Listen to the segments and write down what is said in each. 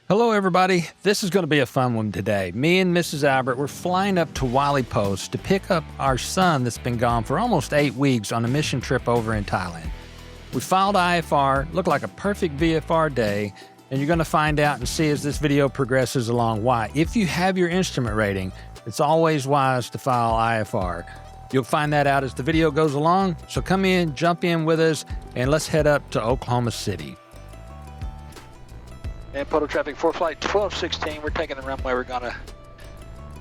Hello everybody, this is going to be a fun one today. Me and Mrs. Albert, we're flying up to Wiley Post to pick up our son that's been gone for almost 8 weeks on a mission trip over in Thailand. We filed IFR, looked like a perfect VFR day, and you're going to find out and see as this video progresses along why. If you have your instrument rating, it's always wise to file IFR. You'll find that out as the video goes along, so come in, jump in with us, and let's head up to Oklahoma City. And Poto traffic for flight 1216, we're taking the runway. We're going to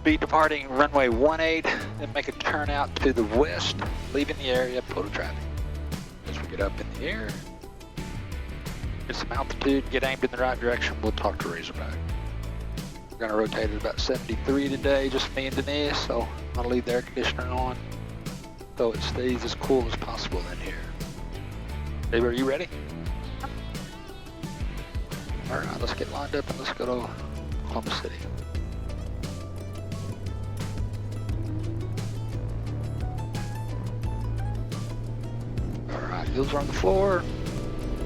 be departing runway 18 and make a turn out to the west, leaving the area of Poto traffic. As we get up in the air, get some altitude, get aimed in the right direction, we'll talk to Razorback. We're going to rotate at about 73 today, just me and Denise, so I'm going to leave the air conditioner on so it stays as cool as possible in here. Baby, are you ready? All right, let's get lined up and let's go to Oklahoma City. All right, wheels are on the floor.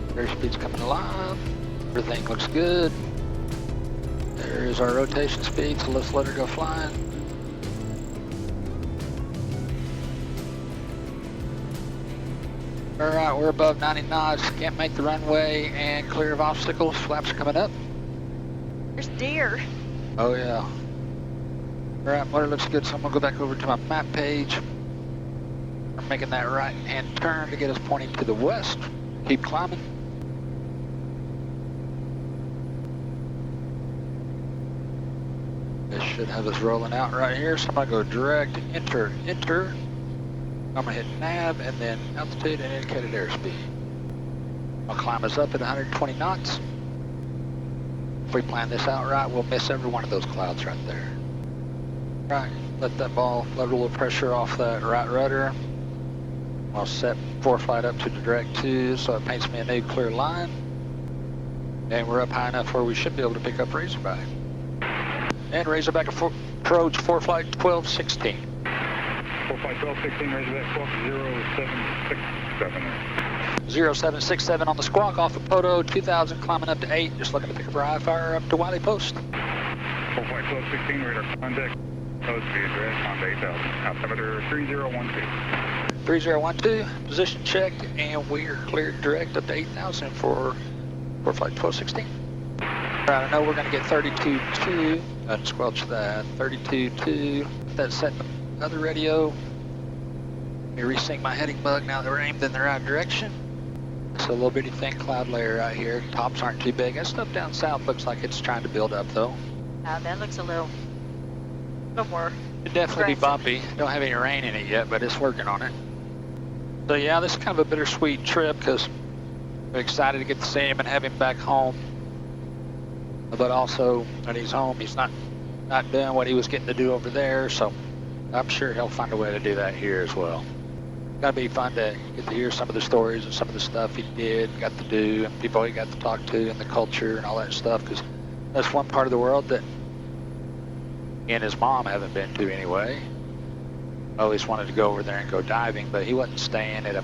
Airspeed's coming alive. Everything looks good. There is our rotation speed, so let's let her go flying. All right, we're above 90 knots, can't make the runway and clear of obstacles. Flaps coming up. There's deer. Oh yeah. All right, motor looks good, so I'm gonna go back over to my map page. We're making that right-hand turn to get us pointing to the west. Keep climbing. This should have us rolling out right here, so I'm gonna go direct, enter. I'm gonna hit nav and then altitude and indicated airspeed. I'll climb us up at 120 knots. If we plan this out right, we'll miss every one of those clouds right there. Right, let that ball, let a little pressure off that right rudder. I'll set ForeFlight up to direct 2 so it paints me a new clear line. And we're up high enough where we should be able to pick up Razorback. And Razorback approach ForeFlight 1216. ForeFlight 1216, Razorback 0767. 0767 on the squawk off of Poto, 2000 climbing up to 8, just looking to pick up our IFR up to Wiley Post. ForeFlight 1216, radar contact, nose speed address on 8000, altimeter 3012. 3012, position checked, and we are cleared direct up to 8000 for ForeFlight 1216. All right, I know we're going to get 32.2, unsquelch that, 32.2, that's set in the other radio. Let me resync my heading bug now that we're aimed in the right direction. It's a little bitty thin cloud layer right here. Tops aren't too big. That stuff down south looks like it's trying to build up though. That looks a little more. It'd definitely be bumpy. Don't have any rain in it yet, but it's working on it. So yeah, this is kind of a bittersweet trip because we're excited to get to see him and have him back home. But also, when he's home, he's not doing what he was getting to do over there, so I'm sure he'll find a way to do that here as well. Gotta be fun to get to hear some of the stories and some of the stuff he did, got to do, and people he got to talk to, and the culture and all that stuff, because that's one part of the world that he and his mom haven't been to anyway. I always wanted to go over there and go diving, but he wasn't staying at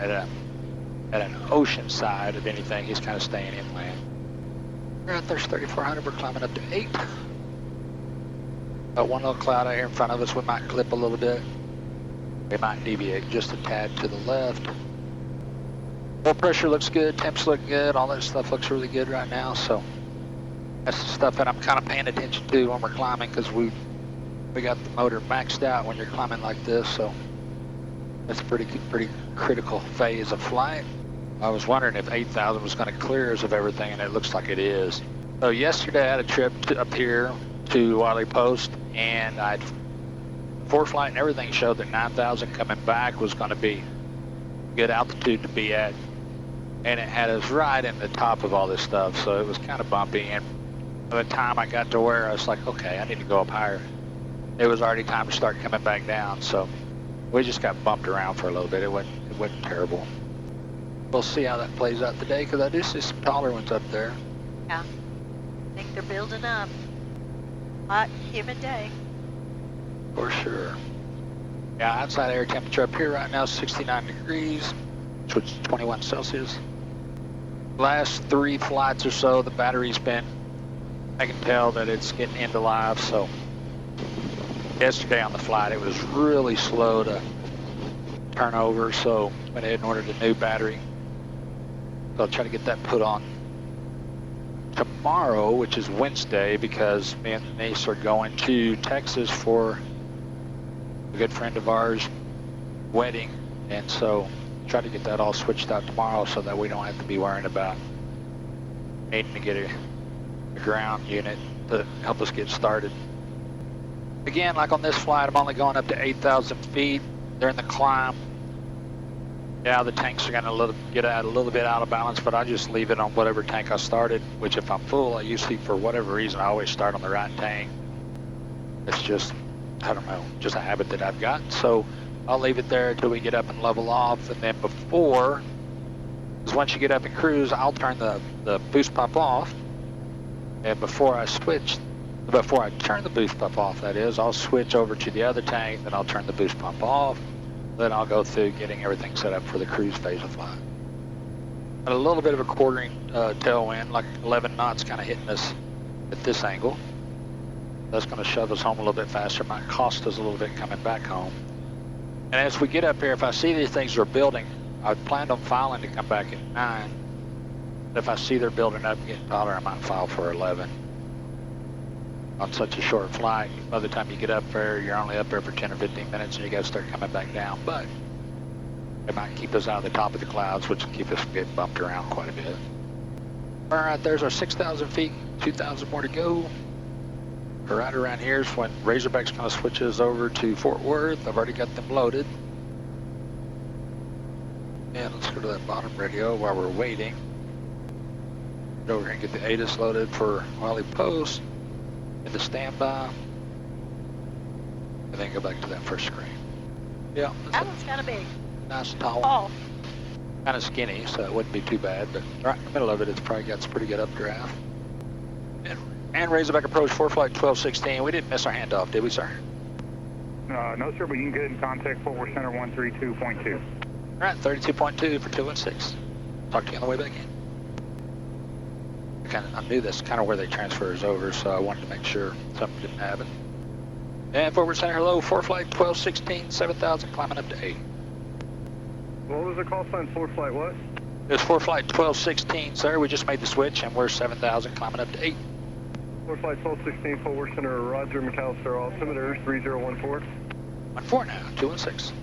an ocean side of anything. He's kind of staying inland. We're out there's 3400, we're climbing up to 8. Got one little cloud out here in front of us, we might clip a little bit. We might deviate just a tad to the left. Oil pressure looks good, temps look good, all that stuff looks really good right now, so that's the stuff that I'm kind of paying attention to when we're climbing, because we got the motor maxed out when you're climbing like this, so that's a pretty critical phase of flight. I was wondering if 8000 was going to clear us of everything, and it looks like it is. So yesterday I had a trip up here to Wiley Post, and ForeFlight and everything showed that 9000 coming back was going to be good altitude to be at, and it had us right in the top of all this stuff, so it was kind of bumpy. And by the time I got to where I was like, okay, I need to go up higher, it was already time to start coming back down, so we just got bumped around for a little bit. It wasn't terrible. We'll see how that plays out today, because I do see some taller ones up there. Yeah, I think they're building up. Hot, humid day. For sure. Yeah, outside air temperature up here right now is 69 degrees, which is 21 Celsius. Last 3 flights or so, the battery's been I can tell that it's getting into live, so yesterday on the flight it was really slow to turn over, so went ahead and ordered a new battery. So I'll try to get that put on tomorrow, which is Wednesday, because me and the niece are going to Texas for a good friend of ours' wedding, and so try to get that all switched out tomorrow so that we don't have to be worrying about needing to get a ground unit to help us get started. Again, like on this flight, I'm only going up to 8,000 feet during the climb. Yeah, the tanks are going to get a little bit out of balance, but I just leave it on whatever tank I started, which if I'm full, I usually, for whatever reason, I always start on the right tank. It's just, I don't know, just a habit that I've got. So I'll leave it there until we get up and level off, and then because once you get up and cruise, I'll turn the boost pump off. And before I turn the boost pump off, that is, I'll switch over to the other tank, then I'll turn the boost pump off, then I'll go through getting everything set up for the cruise phase of flight. Got a little bit of a quartering tailwind, like 11 knots kind of hitting us at this angle. That's going to shove us home a little bit faster, might cost us a little bit coming back home. And as we get up here, if I see these things are building, I planned on filing to come back at 9. If I see they're building up and getting taller, I might file for 11. On such a short flight, by the time you get up there, you're only up there for 10 or 15 minutes and you got to start coming back down. But it might keep us out of the top of the clouds, which will keep us getting bumped around quite a bit. All right, there's our 6,000 feet, 2,000 more to go. Right around here is when Razorback's going to switch us over to Fort Worth. I've already got them loaded. And let's go to that bottom radio while we're waiting. Go over here and get the ATIS loaded for Wiley Post. Into standby. And then go back to that first screen. Yeah. That one's kind of big. Nice and tall. Oh. Kind of skinny, so it wouldn't be too bad. But right in the middle of it, it's probably got some pretty good updraft. And Razorback approach for flight 1216. We didn't miss our handoff, did we, sir? No, sir, but you can get in contact Fort Worth Center 132.2. All right, 32.2 for 216. Talk to you on the way back in. I knew that's kind of where they transfer us over, so I wanted to make sure something didn't happen. And Fort Worth Center, hello, for flight 1216, 7,000, climbing up to 8. What was the call sign for flight what? It's for flight 1216, sir. We just made the switch, and we're 7,000, climbing up to 8. For flight 1216, Fort Worth Center, Roger, McAllister, altimeter 3014. 14 now, 216.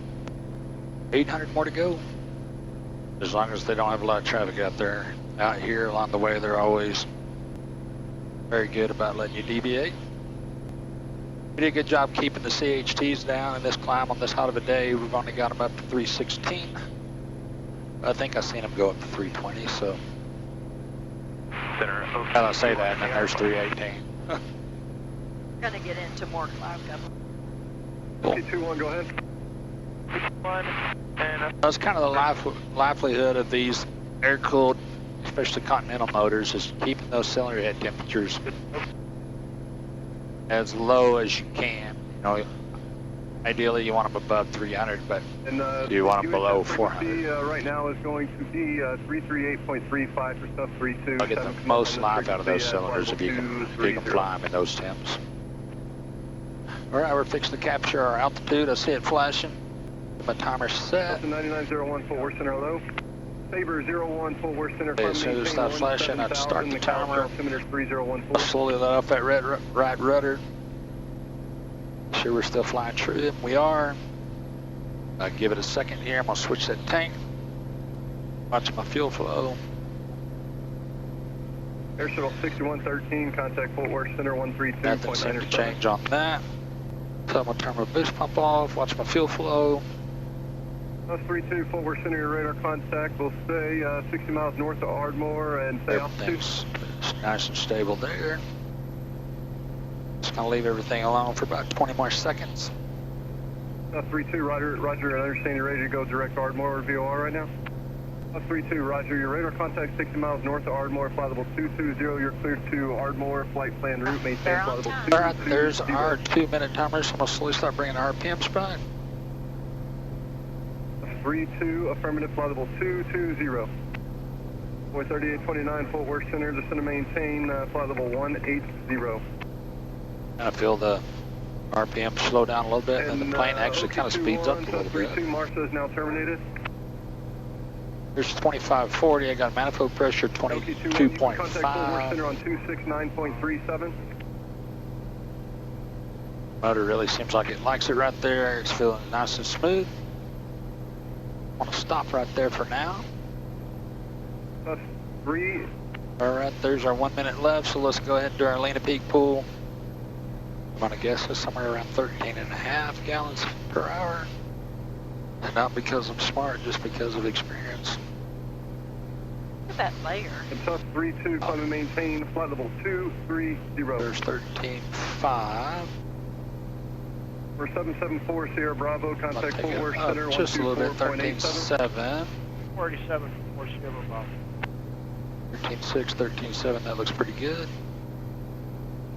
800 more to go. As long as they don't have a lot of traffic out there. Out here along the way, they're always very good about letting you deviate. We did a good job keeping the CHTs down in this climb on this hot of a day. We've only got them up to 316. I think I've seen them go up to 320, so. How do I say that? And then there's 318. Gonna get into more cloud cover. Cool. 21, go ahead. That's kind of the livelihood of these air-cooled, especially Continental motors, is keeping those cylinder head temperatures as low as you can. You know, ideally you want them above 300, but you want them below 400. Right now is going to be 338.35 for stuff 32. I'll get the most life out of those cylinders if you can fly them in those temps. All right, we're fixing to capture our altitude. I see it flashing. My timer set. 9901 Fort Worth Center, hello. Sabre 01 Fort Worth Center. Okay, as soon as it stops flashing, I'd start the timer. I'll slowly let off that right rudder. Make sure we're still flying true. We are. I'll give it a second here. I'm going to switch that tank. Watch my fuel flow. Air Shuttle 6113, contact Fort Worth Center 132.9. Nothing seemed to change on that. So I'm going to turn my boost pump off, watch my fuel flow. 32 Fort Worth Center, your radar contact will stay 60 miles north of Ardmore and stay altitude. Everything's nice and stable there. Just going to leave everything alone for about 20 more seconds. 32, Roger, I understand you're ready to go direct to Ardmore or VOR right now. 32, Roger, your radar contact 60 miles north of Ardmore, flight level 220, you're cleared to Ardmore, flight plan route, maintain flight level 220. Alright, there's our 2-minute timer, so I'm going to slowly start bringing our RPMs back. 32, affirmative, flight level 220. Boy 3829, Fort Worth Center, descend and maintain flight level 180. I feel the RPM slow down a little bit, and the plane actually kind of speeds up a little bit. 32 Martha is now terminated. Here's 2540, I got manifold pressure 22.5. Contact Fort Worth Center on 269.37. Motor really seems like it likes it right there. It's feeling nice and smooth. I want to stop right there for now. 3. All right, there's our 1 minute left, so let's go ahead and do our Lena Peak pool. I'm gonna guess it's somewhere around 13.5 gallons per hour. And not because I'm smart, just because of experience. Look at that layer. And tough 32, climb and maintain flight level 230. There's 13.5. We're 774 Sierra Bravo, contact Fort Worth Center just a little bit, 124.87. 13.7. 47 for Sierra Bravo. 13.6, 13.7, that looks pretty good.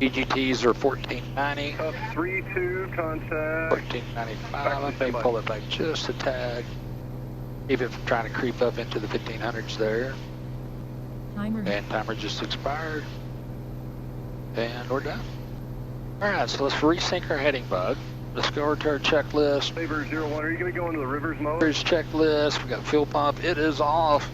EGTs are 14.90. Tough 32, contact. 14.95, I may pull it back just a tad. Even if I'm trying to creep up into the 1500s there. And timer just expired. And we're done. Alright, so let's resync our heading bug. Let's go over to our checklist. Saber 01, are you going to go into the rivers mode? Here's checklist, we got fuel pump, it is off.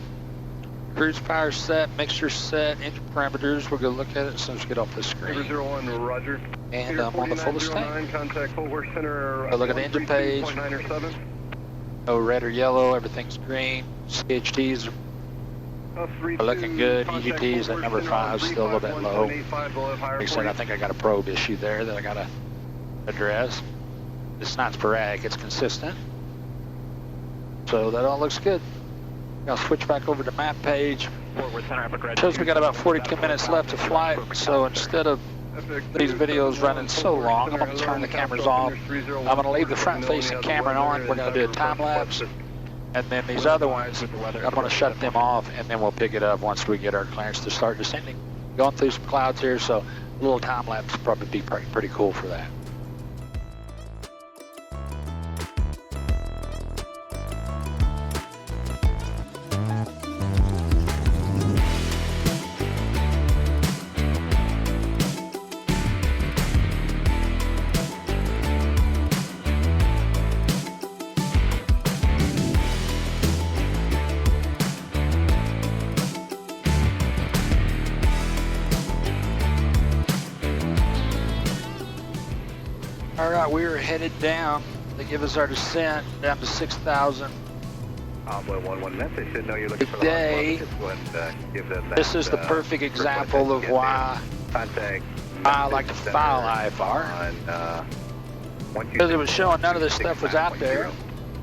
Cruise power set, mixture set, engine parameters, we're going to look at it as soon as we get off the screen. Saber 01, Roger. And I'm on the fullest tank. Contact Fort Worth Center. Look at the engine page. No red or yellow, everything's green. CHTs are looking good. EGTs at number 5 still a little bit low. Like I said, I think I got a probe issue there that I got to address. It's not sporadic, it's consistent. So that all looks good. I'll switch back over to map page. Shows we got about 42 minutes left of flight, so instead of these videos running so long, I'm going to turn the cameras off. I'm going to leave the front-facing camera on. We're going to do a time lapse, and then these other ones, I'm going to shut them off, and then we'll pick it up once we get our clearance to start descending. Going through some clouds here, so a little time lapse would probably be pretty cool for that. All right, we are headed down. They give us our descent down to 6,000. Envoy 11 net, they should know you're looking for the Today, just go ahead and give them that, this is the perfect example of why I like to file IFR. Because it was showing none of this stuff was out there.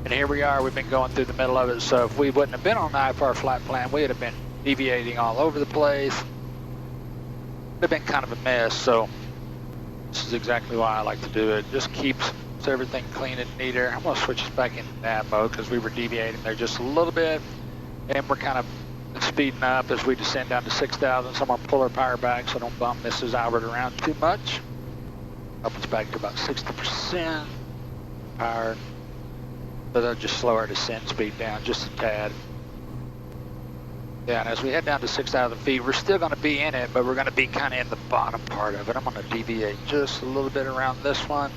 And here we are, we've been going through the middle of it. So if we wouldn't have been on the IFR flight plan, we'd have been deviating all over the place. It would have been kind of a mess. So this is exactly why I like to do it. Just keeps everything clean and neater. I'm going to switch us back into nav mode because we were deviating there just a little bit. And we're kind of speeding up as we descend down to 6,000. So I'm going to pull our power back so I don't bump Mrs. Albert around too much. Up us back to about 60% power. So that'll just slow our descent speed down just a tad. Yeah, and as we head down to 6,000 feet, we're still going to be in it, but we're going to be kind of in the bottom part of it. I'm going to deviate just a little bit around this one.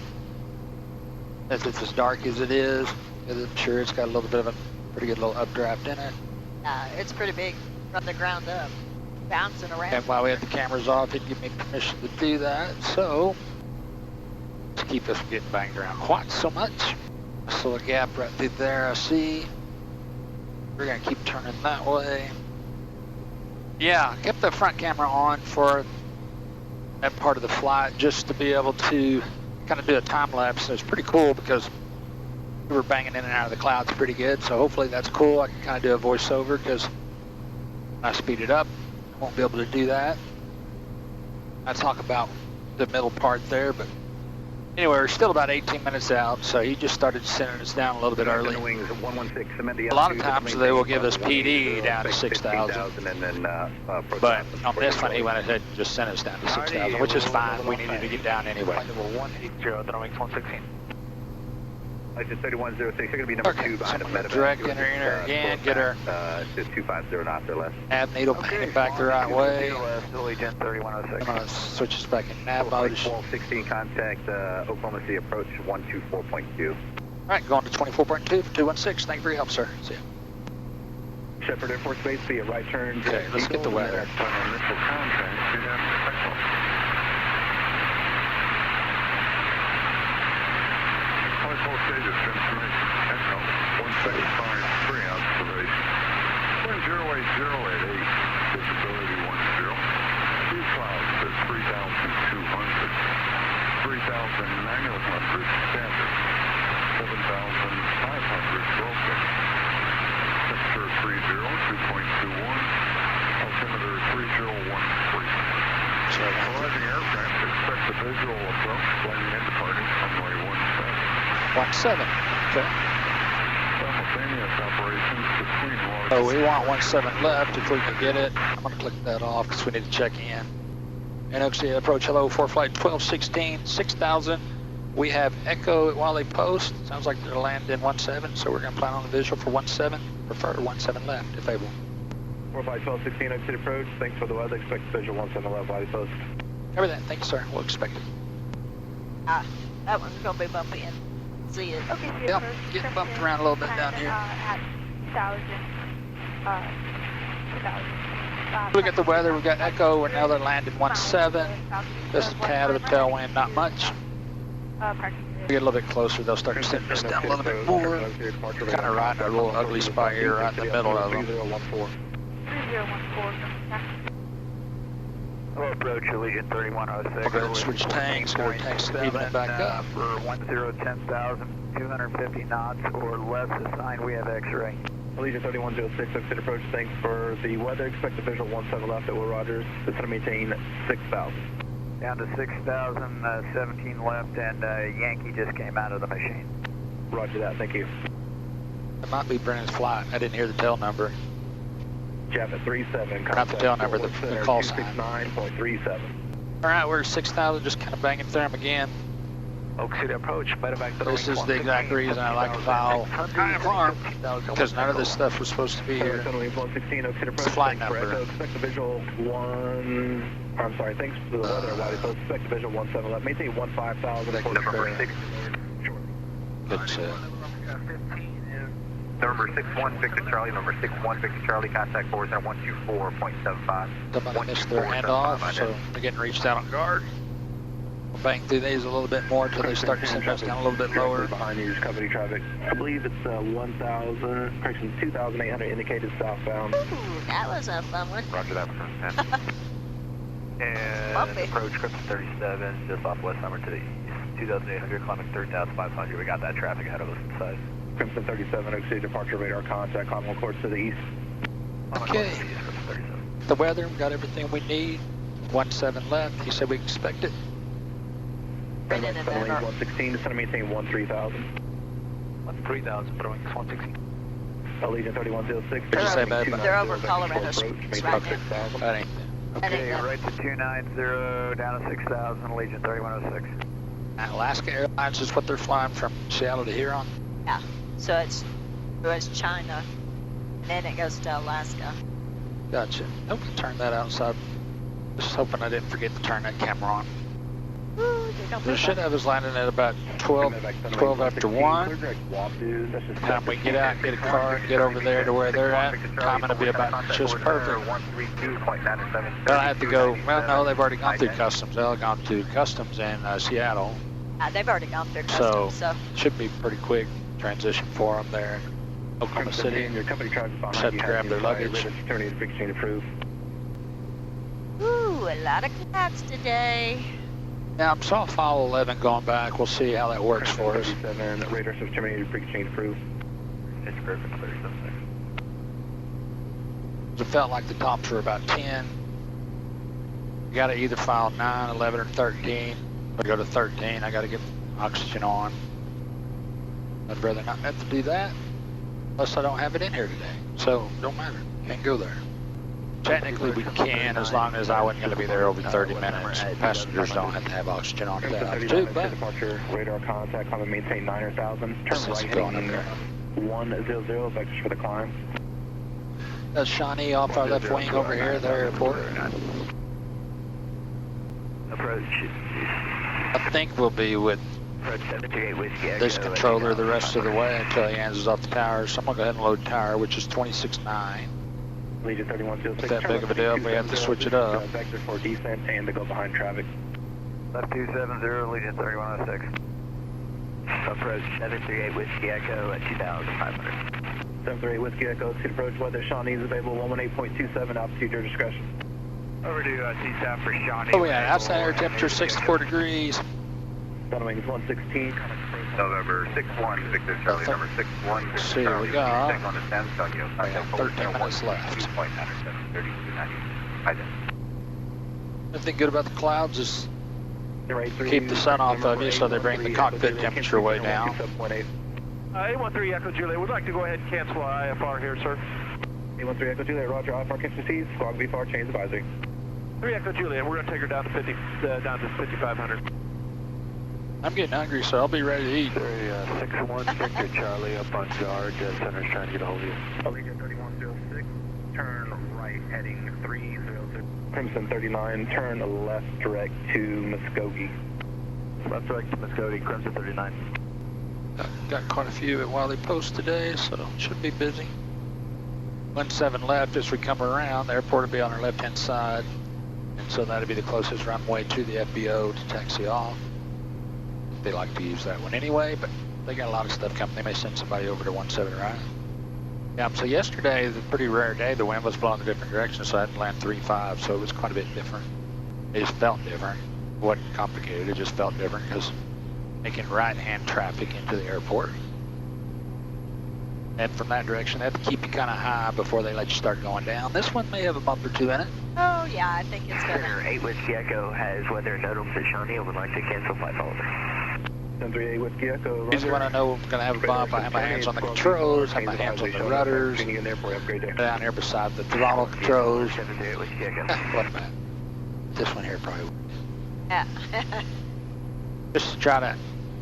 If it's as dark as it is, I'm sure it's got a little bit of a pretty good little updraft in it. It's pretty big from the ground up, bouncing around. And while we had the cameras off, it gave me permission to do that. So let's keep us getting banged around quite so much. So a gap right through there, I see. We're going to keep turning that way. Yeah, kept the front camera on for that part of the flight just to be able to kind of do a time lapse. It's pretty cool because we were banging in and out of the clouds pretty good. So hopefully that's cool. I can kind of do a voiceover because when I speed it up, I won't be able to do that. I talk about the middle part there, but anyway, we're still about 18 minutes out, so he just started sending us down a little bit early. A lot of times they will give us PD down to 6,000, but on this one he went ahead and just sent us down to 6,000, which is fine. We needed to get down anyway. License 3106, you're going to be number Okay, 2 behind so the I'm gonna medevac. direct enter again, get her To 250 knots or less. nav needle painted back the right way. Agent 3106. I'm gonna switch this back in nav mode. 1216, contact Oklahoma City approach 124.2. Alright, going to 24.2 for 216. Thank you for your help, sir. See ya. Shepherd Air Force Base, be a right turn. Okay, let's get the weather. Visual approach, landing and departing, runway 17. 17. Okay. Simultaneous operations between water. So we want 17 left if we can get it. I'm going to click that off because we need to check in. NOC approach, hello, for flight 1216, 6000. We have Echo at Wiley Post. Sounds like they're landing 17, so we're going to plan on the visual for 17. Prefer 17 left if able. 4 by 1216, exit approach. Thanks for the weather. Expect visual 17 left, Wiley Post. Everything. Thank you, sir. We'll expect it. Ah, that one's gonna be bumpy and see it. Okay, so your Yep, first getting bumped description around a little bit down time, here. At 2000. Look at the weather. We've got Echo, and now they're landing 17. Just a tad of a tailwind, not much. We get a little bit closer, they'll start sitting us down a little bit more. Kind of riding a little ugly spot here right in the middle of them. 3014. Hello, approach Allegiant 3106. We're going to switch tanks, go tanks even it back up. For 10,000, 250 knots or less assigned, we have X-ray. Allegiant 3106, exit approach. Thanks for the weather. Expect the visual 17 left at Will Rogers. It's going to maintain 6,000. Down to 6,000, 17 left, and Yankee just came out of the machine. Roger that. Thank you. It might be Brennan's flight. I didn't hear the tail number. Java 37. Not the tail number, the call sign. 269.37. All right, we're 6,000, just kind of banging through them again. Oak City approach, medevac. This is the exact reason I like to file IFR, because none of this stuff was supposed to be here. 116, Oak City approach. It's a flight Thanks for number. Echo. Expect the visual 1. I'm sorry. Thanks for the weather. Wiley Post. Expect the visual 17 left. Maintain 15,000. November 6. Good set. November 61, Victor Charlie, November 61, Victor Charlie, contact forward at 124.75. Somebody missed their handoff, so they're getting reached out on guard. We'll bang through these a little bit more until they start to send us down a little bit lower. Behind you is company traffic. I believe it's 2,800 indicated southbound. Ooh, that was a fun one. Roger that, for 10. And Bumpy. approach Crimson 37, just off west number to the east. 2,800, climbing 3,500. We got that traffic ahead of us inside. Crimson 37, Oak City departure radar contact, Continental course to the east. Okay. The weather, we got everything we need. 17 left. He said we expect it. Brennan and then 116, just going to maintain 13,000. 3,000, throwing 116. Allegiant 3106. What'd you say, bud? They're over Colorado Springs right now. That ain't Okay, right to 290, down to 6,000, Allegiant 3106. Alaska Airlines is what they're flying from Seattle to Huron. Yeah, so it goes China, and then it goes to Alaska. Gotcha. Hope you turned that outside. Just hoping I didn't forget to turn that camera on. Ooh, they don't We move should up. have us landing at about 12 after 1. Time we get out, get a car, and get over there to where they're at. Timing will be about just perfect. They'll have to go, well, no, they've already gone through customs. They'll have gone to customs in Seattle. They've already gone through So, customs, so. should be pretty quick transition for them there in Oklahoma City. Your company traffic Just behind have to grab their luggage. Attorney is fixing approved. Ooh, a lot of cats today. Now, I saw file 11 going back. We'll see how that works for us. 37, radar system terminated, pre-exchange approved. It's perfect, 37. It felt like the tops were about 10. You got to either file 9, 11, or 13. If I go to 13, I got to get oxygen on. I'd rather not have to do that unless I don't have it in here today. So, don't matter. Can't go there. Technically we can, as long as I wasn't going to be there over 30 minutes. Passengers don't have to have oxygen on at that altitude, but departure, radar contact, climb and maintain 9,000. this Turn is right going up heading there. 100, vectors for the climb. That's Shawnee off our left wing over here at the airport. Approach. I think we'll be with Approach 738 Whiskey Echo. this controller the rest of the way until he hands us off the tower. So I'm going to go ahead and load tower, which is 26.9. Legion 3106. Not that big of a deal if we have to switch it up. Vector for descent and to go behind traffic. Left 270, Legion 3106. Approach 738 Whiskey Echo at 2,500. 738 Whiskey Echo, to approach weather. Shawnee is available 118.27, altitude your discretion. Over to CSAP for Shawnee. Oh yeah, outside air temperature 64 degrees. Sunwing is 116. November 61, Victor Charlie, number 61. Let's see, we got on the San Antonio. 13 minutes left. I Nothing good about the clouds is Keep keep the sun off of you so they bring the cockpit temperature way down. 813 Echo Juliet, we'd like to go ahead and cancel our IFR here, sir. 813 Echo Juliet, roger, IFR cancel seas, squawk VFR, change advisory. 3 Echo Juliet, we're going to take her down to 5,500. I'm getting hungry, so I'll be ready to eat. 61 Victor Charlie up on guard. Center's trying to get a hold of you. Legion 3106, turn right heading 300. Crimson 39, turn left direct to Muskogee. Left direct to Muskogee, Crimson 39. Got quite a few at Wiley Post today, so should be busy. 17 left as we come around. The airport will be on our left-hand side, and so that'll be the closest runway to the FBO to taxi off. They like to use that one anyway, but they got a lot of stuff coming. They may send somebody over to 17 right. Yeah, so yesterday, the pretty rare day, the wind was blowing in a different direction, so I had to land 3-5, so it was quite a bit different. It just felt different. It wasn't complicated, it just felt different because making right-hand traffic into the airport. And from that direction, they have to keep you kind of high before they let you start going down. This one may have a bump or two in it. Oh, yeah, I think it's gonna. 8 Whiskey Echo has weather notable to Shawnee and would like to cancel flight over. 738 Whiskey Echo, Usually when I know I'm going to have a bump, I have my hands on the controls, have my hands on the rudders, down here beside the throttle controls. 738 Whiskey Echo. What about this one here probably? Yeah. Just to try to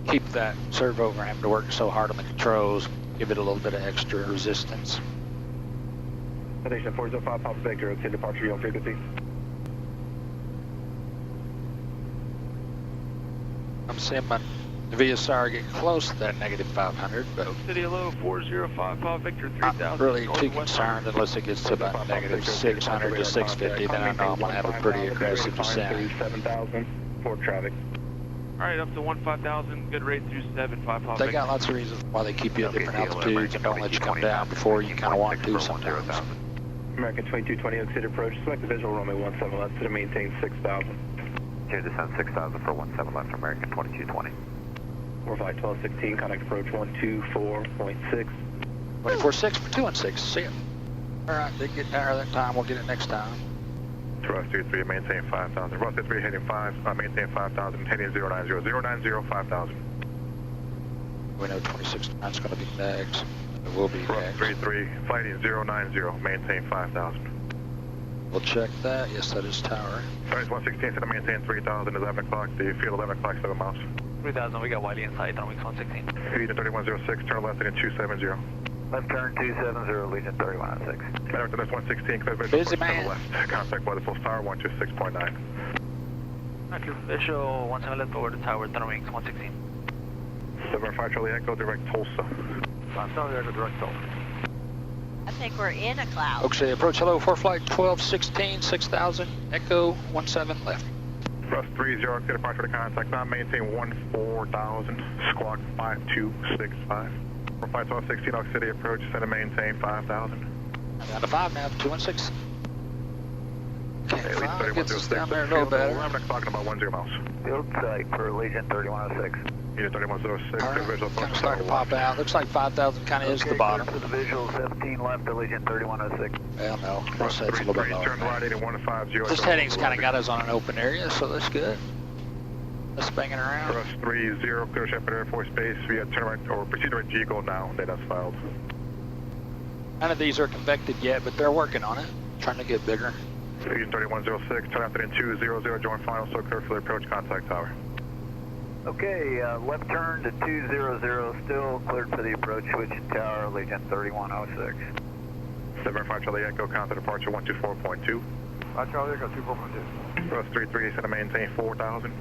keep that servo ram to work so hard on the controls, give it a little bit of extra resistance. Station 405, Papa Victor, obtain departure on frequency. I'm seeing my VSR get close to that -500, but City Hello, 405 Pop Victor, not 3000. really too concerned unless it gets to about -600 to 650, then I know I'm going to have a pretty aggressive descent. 7,000 for traffic. All right, up to 15,000, good rate through 75 Pop They Victor. got lots of reasons why they keep you at different altitudes and don't let you come down before you kind of want to sometimes. American 2220 exit approach, select the visual runway 17 left to maintain 6,000. Here, descend 6,000 for 17 left, American 2220. 451216, contact approach 124.6. 24.6 for 216, see it. All right, didn't get power that time, we'll get it next time. Ross 23, maintain 5,000. Ross 23, heading 5, maintain 5,000, heading 090, 090, 5,000. We know 26.9 is going to be next. It will be Ross next. 33, flighting 090, maintain 5,000. We'll check that. Yes, that is tower. Sorry, 116, set to maintain 3,000, 11 o'clock, the field 11 o'clock, 7 miles. 3,000, we got Wiley in sight on week 116. Legion 3106, turn left heading 270. Left turn 270, Legion 3106. American 116, clear Busy man. left. Contact Weather Post Tower 126.9. Official 17 left forward to tower, turn wings 116. 75 Charlie Echo, direct Tulsa. Charlie Echo, direct Tulsa. I think we're in a cloud. Okay, approach hello for flight 1216, 6,000, Echo 17 left. Russ 30, clear departure to contact, now maintain 14,000, squawk 5265. For flight 1216, Oak City approach, send and maintain 5,000. Down to 5 now, 216. Okay, At least 5 gets us 3106. down there a little better. 11 o'clock in about 10 miles. Field site for Legion 3106. Unit 3106, All clear visual right, kind approach of starting to pop out. Looks like 5,000 kind of is the bottom. To the visual 17 left to Legion 3106. Well, no, Russ that's a little bit 33, lower. turn right 8150. This heading's kind of got us on an open area, so that's good. Let's bang it around. Russ 30, clear Shepherd Air Force Base, we had turn right, or proceed to right G, go now, data's filed. None of these are convected yet, but they're working on it. Trying to get bigger. Fusion 3106, turn after in 200, join final, so clear for the approach contact tower. Okay, left turn to 200, still cleared for the approach, switch tower, Legion 3106. 75 Charlie Echo, contact departure 124.2. Charlie Echo 24.2. Ross 33, set to maintain 4,000.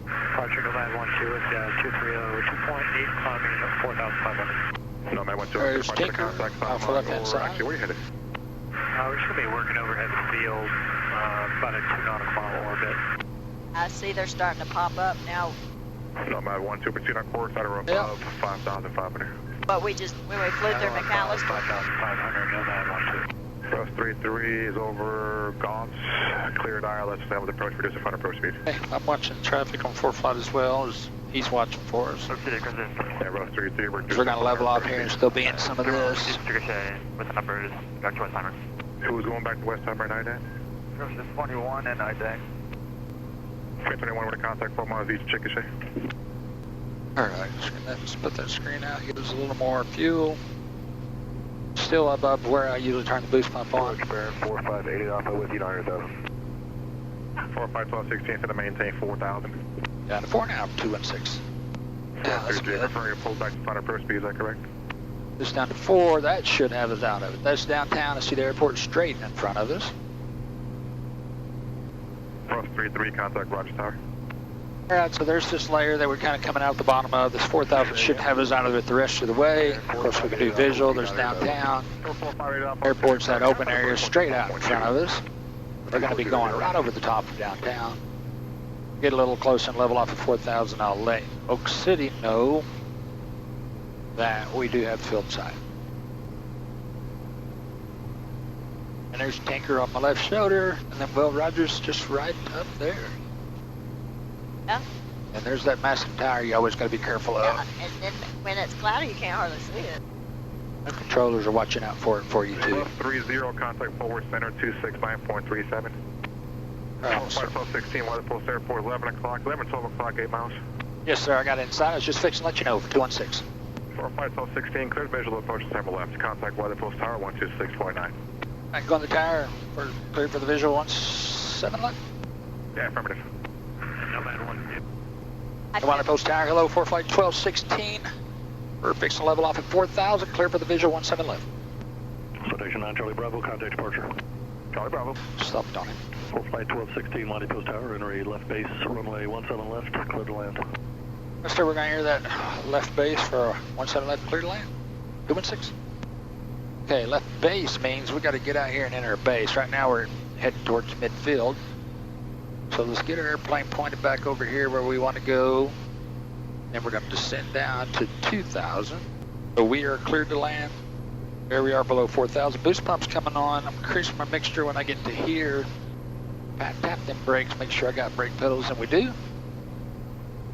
Departure Nomad 12 at 230, 2.8, climbing 4,500. Nomad 12, There's departure Tinker, contact off the left-hand side. Actually, where are you headed? We're just going to be working overhead the field, about a 2 nautical mile orbit. I see they're starting to pop up now. Nomad 12, proceed on course out of above 5,500. But when we flew through McAllister. 5,500, Nomad 12. Ross 33 is over Gaunt's, cleared ILS, stand with approach, reduce the front approach speed. Hey, I'm watching traffic on 4 flight as well as he's watching for us. Yeah, Ross 33, We're going to level off here and still be in some of this. With the numbers, back to West Timer. Who's going back to West Timer night at? This 21 and Night 21 with a contact 4 miles east, Chickasha. Alright, let's put that screen out, give us a little more fuel. Still above where I usually turn the boost pump on. 4580 Alpha with you 900,000. 451216 to maintain 4,000. Down to 4 now, 216. Yeah, that's good. Referring to pull back to final approach speed, is that correct? Just down to 4, that should have us out of it. That's downtown, I see the airport straight in front of us. Ross 33, contact Roger Tower. Alright, so there's this layer that we're kind of coming out the bottom of. This 4,000 should have us out of it the rest of the way. Of course, we can do visual, there's downtown. Airport's that open area straight out in front of us. They're going to be going right over the top of downtown. Get a little closer and level off at 4,000. I'll let Oak City know that we do have field sight. And there's Tinker on my left shoulder, and then Will Rogers just right up there. Yeah. And there's that massive tower you always got to be careful of. Yeah, and then when it's cloudy, you can't hardly see it. The controllers are watching out for it for you too. Ross 30, contact forward center 269.37. Oh, sir. 1216, Wiley Post Airport, 11 o'clock, 11, 12 o'clock, 8 miles. Yes, sir, I got inside. I was just fixing to let you know for 216. 451216, cleared visual approach to Temple left. Contact Wiley Post Tower 126.9. I can go on the tower for clear for the visual 17 left. Yeah, affirmative. The Wiley Post Tower, hello, 4 flight 1216. We're fixing to level off at 4,000, clear for the visual 17 left. Citation 9 Charlie Bravo, contact departure. Charlie Bravo. Stopped on it. 4 flight 1216, Wiley Post Tower, enter left base, runway 17 left, clear to land. Mister, we're going to hear that left base for 17 left, clear to land. 216. Okay, left base means we got to get out here and enter a base. Right now we're heading towards midfield. So let's get our airplane pointed back over here where we want to go. Then we're going to descend down to 2,000. So we are cleared to land. There we are below 4,000. Boost pump's coming on. I'm increasing my mixture when I get to here. Tap them brakes, make sure I got brake pedals, and we do.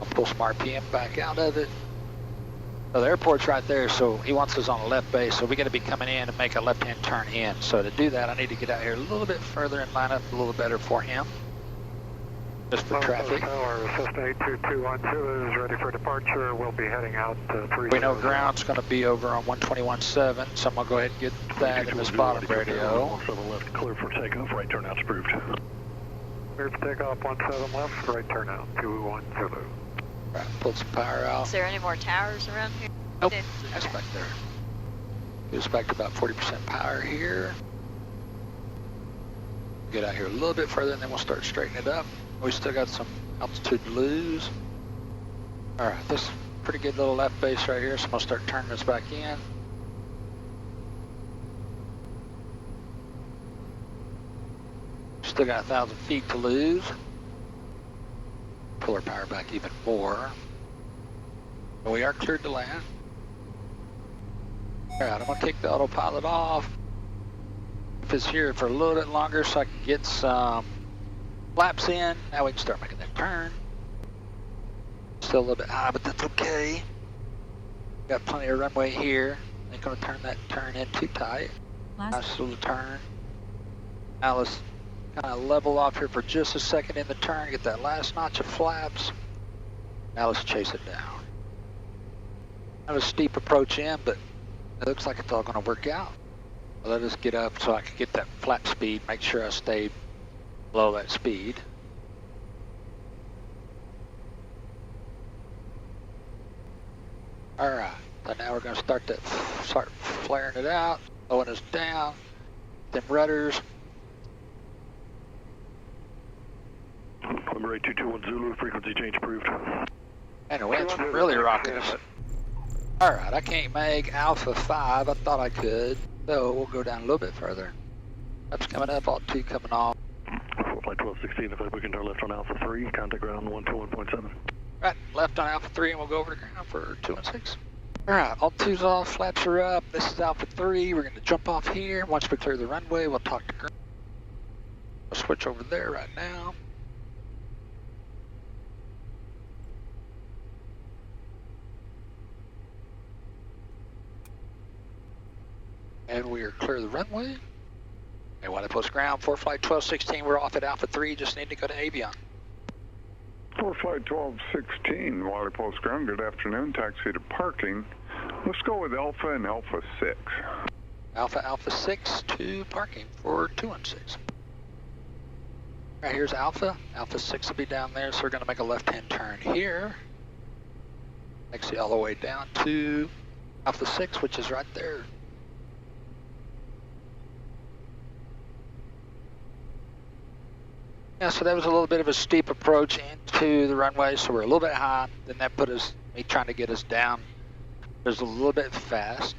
I'll pull some RPM back out of it. So the airport's right there, so he wants us on the left base, so we're going to be coming in and make a left-hand turn in. So to do that, I need to get out here a little bit further and line up a little better for him. Just for traffic. Tower, Cessna 82212 is ready for departure. We'll be heading out to 3. We know ground's going to be over on 121.7, so I'm going to go ahead and get that in this bottom radio. 17 left, clear for takeoff, right turnout's approved. Clear for takeoff, 17 left, right turnout, 210. Right, pull some power out. Is there any more towers around here? Nope, that's back there. Goes back to about 40% power here. Get out here a little bit further and then we'll start straightening it up. We still got some altitude to lose. Alright, this is a pretty good little left base right here, so I'm going to start turning this back in. Still got 1,000 feet to lose. Pull our power back even more. But we are cleared to land. Alright, I'm going to take the autopilot off. If it's here for a little bit longer so I can get some flaps in. Now we can start making that turn. Still a little bit high, but that's okay. Got plenty of runway here. Ain't going to turn that turn in too tight. Nice little turn. Now let's kind of level off here for just a second in the turn, get that last notch of flaps. Now let's chase it down. Kind of a steep approach in, but it looks like it's all going to work out. Let us get up so I can get that flap speed, make sure I stay below that speed. All right, so now we're going to start flaring it out, slowing us down, them rudders. Number 8221 Zulu, frequency change approved. And the wind's really rocking us. All right, I can't make Alpha 5. I thought I could, so we'll go down a little bit further. That's coming up, alt 2 coming off. Flight 1216, if we can turn left on Alpha 3, contact ground 121.7. Right, left on Alpha 3, and we'll go over to ground for 216. All right, alt 2's off, flaps are up. This is Alpha 3. We're going to jump off here. Once we clear the runway, we'll talk to ground. We'll switch over there right now. And we are clear of the runway. And Wiley Post ground for flight 1216. We're off at Alpha 3. Just need to go to Avion. For flight 1216, Wiley Post ground. Good afternoon. Taxi to parking. Let's go with Alpha and Alpha 6. Alpha 6 to parking for 216. All right, here's Alpha. Alpha 6 will be down there, so we're going to make a left-hand turn here. Taxi all the way down to Alpha 6, which is right there. Yeah, so that was a little bit of a steep approach into the runway, so we're a little bit high. Then that put me trying to get us down. It was a little bit fast.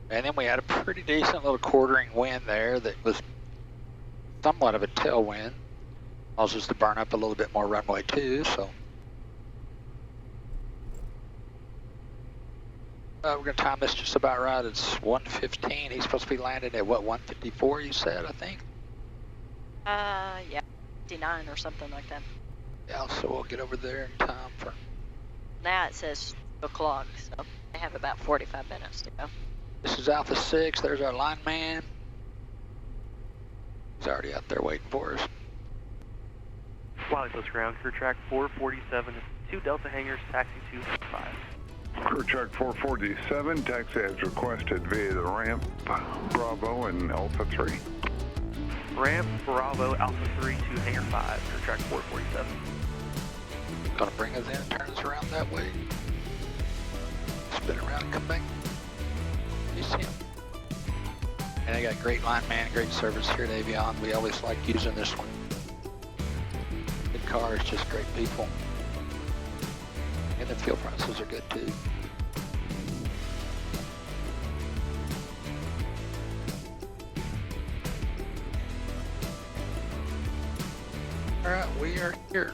And then we had a pretty decent little quartering wind there that was somewhat of a tailwind. Caused us to burn up a little bit more runway too, so. We're gonna time this just about right. It's 1:15. He's supposed to be landing at what, 1:54 you said, I think? Yeah. 59 or something like that. Yeah, so we'll get over there in time for... Now it says 2 o'clock, so they have about 45 minutes to go. This is Alpha 6, there's our lineman. He's already out there waiting for us. Wiley Post ground, crew track 447, 2 Delta hangars, taxi 255. Crew track 447, taxi as requested via the ramp, Bravo and Alpha 3. Ramp, Bravo, Alpha 3 to hangar 5, crew track 447. Gonna bring us in, turn us around that way. Spin around and come back. You see him? And they got great lineman, great service here at Avion. We always like using this one. Good cars, just great people. And the fuel prices are good too. All right, we are here.